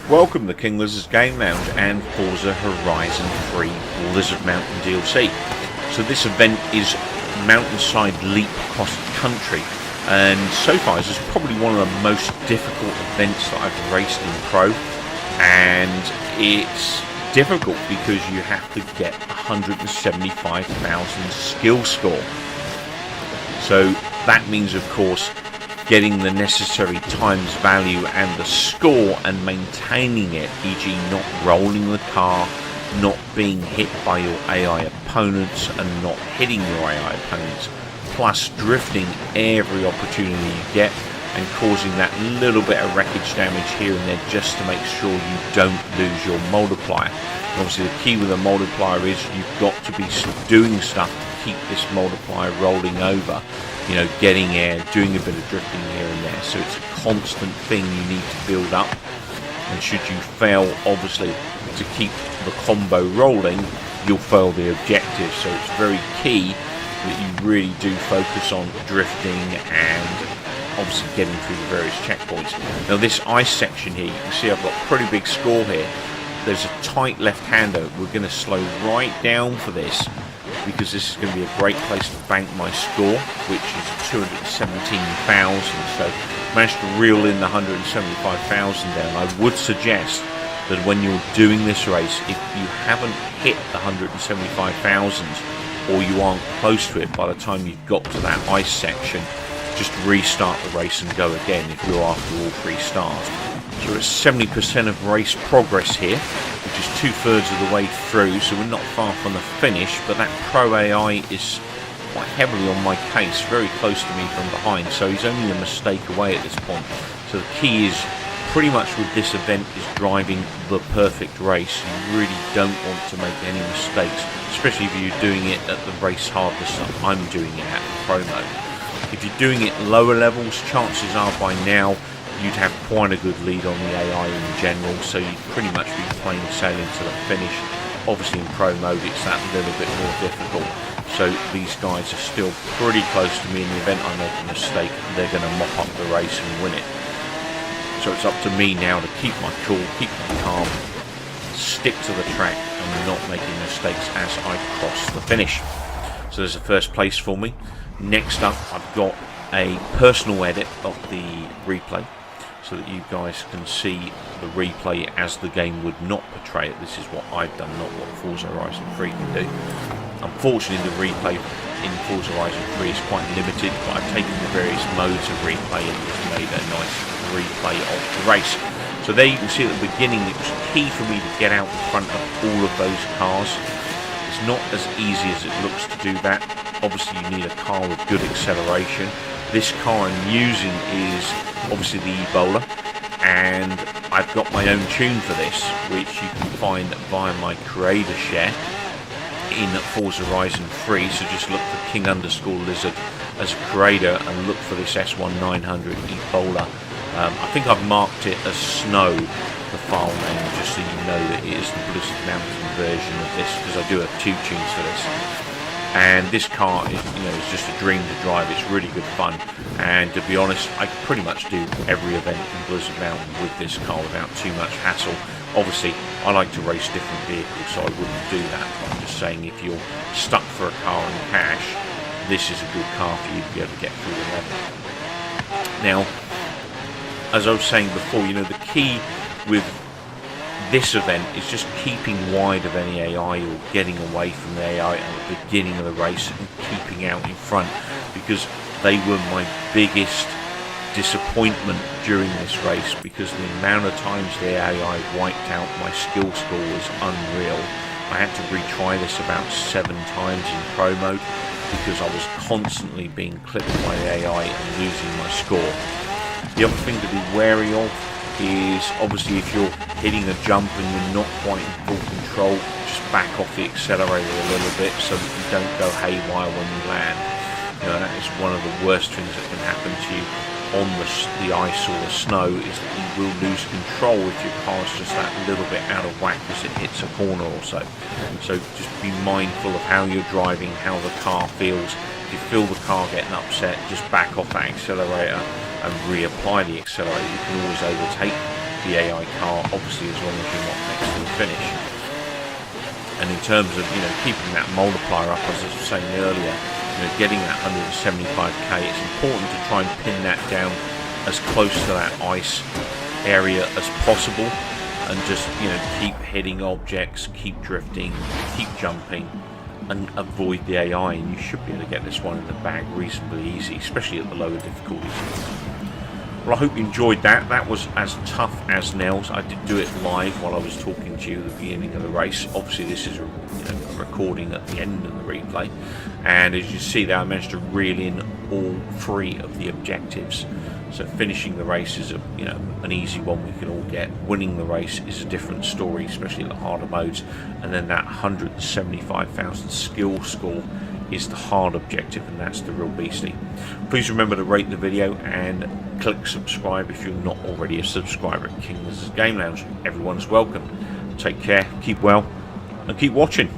Welcome to King Lizard's Game Lounge and Forza Horizon 3 Blizzard Mountain DLC. So this event is Mountainside Leap Cross Country, and so far this is probably one of the most difficult events that I've raced in Pro, and it's difficult because you have to get 175,000 skill score. So that means, of course, getting the necessary times value and the score and maintaining it, e.g. not rolling the car, not being hit by your AI opponents and not hitting your AI opponents, plus drifting every opportunity you get and causing that little bit of wreckage damage here and there just to make sure you don't lose your multiplier. And obviously the key with a multiplier is you've got to be doing stuff to keep this multiplier rolling over. You know, getting air, doing a bit of drifting here and there. So it's a constant thing you need to build up. And should you fail, obviously, to keep the combo rolling, you'll fail the objective. So it's very key that you really do focus on drifting and obviously getting through the various checkpoints. Now this ice section here, you can see I've got a pretty big score here. There's a tight left-hander. We're going to slow right down for this, because this is going to be a great place to bank my score, which is 217,000. So managed to reel in the 175,000 down. I would suggest that when you're doing this race, if you haven't hit the 175,000 or you aren't close to it by the time you've got to that ice section, just restart the race and go again if you're after all 3 stars. So we're at 70% of race progress here, which is 2/3 of the way through, so we're not far from the finish, but that Pro AI is quite heavily on my case, very close to me from behind, so he's only a mistake away at this point. So the key is, pretty much with this event, is driving the perfect race. You really don't want to make any mistakes, especially if you're doing it at the race hardness that I'm doing it at in Pro mode. If you're doing it lower levels, chances are by now you'd have quite a good lead on the AI in general, so you'd pretty much be plain sailing to the finish. Obviously in Pro mode it's that little bit more difficult, so these guys are still pretty close to me. In the event I make a mistake, they're going to mop up the race and win it. So it's up to me now to keep my cool, keep my calm, stick to the track and not making mistakes as I cross the finish. So there's the first place for me. Next up, I've got a personal edit of the replay, so that you guys can see the replay as the game would not portray it. This is what I've done, not what Forza Horizon 3 can do. Unfortunately, the replay in Forza Horizon 3 is quite limited, but I've taken the various modes of replay and just made a nice replay of the race. So there you can see at the beginning, it was key for me to get out in front of all of those cars. It's not as easy as it looks to do that. Obviously, you need a car with good acceleration. This car I'm using is obviously the Ebola, and I've got my own tune for this, which you can find via my creator share in Forza Horizon 3. So just look for King_Lizard as a creator and look for this S1900 Ebola. I think I've marked it as Snow, the file name, just so you know that it is the Blizzard Mountain version of this, because I do have 2 tunes for this. And this car is, is just a dream to drive. It's really good fun, and to be honest, I can pretty much do every event in Blizzard Mountain with this car without too much hassle. Obviously, I like to race different vehicles, so I wouldn't do that, but I'm just saying, if you're stuck for a car in cash, this is a good car for you to be able to get through the level. Now, as I was saying before, the key with this event is just keeping wide of any AI or getting away from the AI at the beginning of the race and keeping out in front, because they were my biggest disappointment during this race, because the amount of times the AI wiped out my skill score was unreal. I had to retry this about 7 times in Pro mode because I was constantly being clipped by the AI and losing my score. The other thing to be wary of is, obviously, if you're hitting a jump and you're not quite in full control, just back off the accelerator a little bit so that you don't go haywire when you land. That is one of the worst things that can happen to you on the ice or the snow, is that you will lose control if your car's just that little bit out of whack as it hits a corner or so. So just be mindful of how you're driving, how the car feels. If you feel the car getting upset, just back off that accelerator and reapply the accelerator. You can always overtake the AI car, obviously as long as you're not next to the finish. And in terms of, you know, keeping that multiplier up, as I was saying earlier, you know, getting that 175k, it's important to try and pin that down as close to that ice area as possible, and just, you know, keep hitting objects, keep drifting, keep jumping, and avoid the AI, and you should be able to get this one in the bag reasonably easy, especially at the lower difficulties. Well, I hope you enjoyed that. That was as tough as nails. I did do it live while I was talking to you at the beginning of the race. Obviously, this is a recording at the end of the replay, and as you see there, I managed to reel in all 3 of the objectives. So finishing the race is an easy one we can all get. Winning the race is a different story, especially at the harder modes. And then that 175,000 skill score is the hard objective, and that's the real beastie. Please remember to rate the video and click subscribe if you're not already a subscriber at King's Game Lounge. Everyone's welcome. Take care, keep well, and keep watching.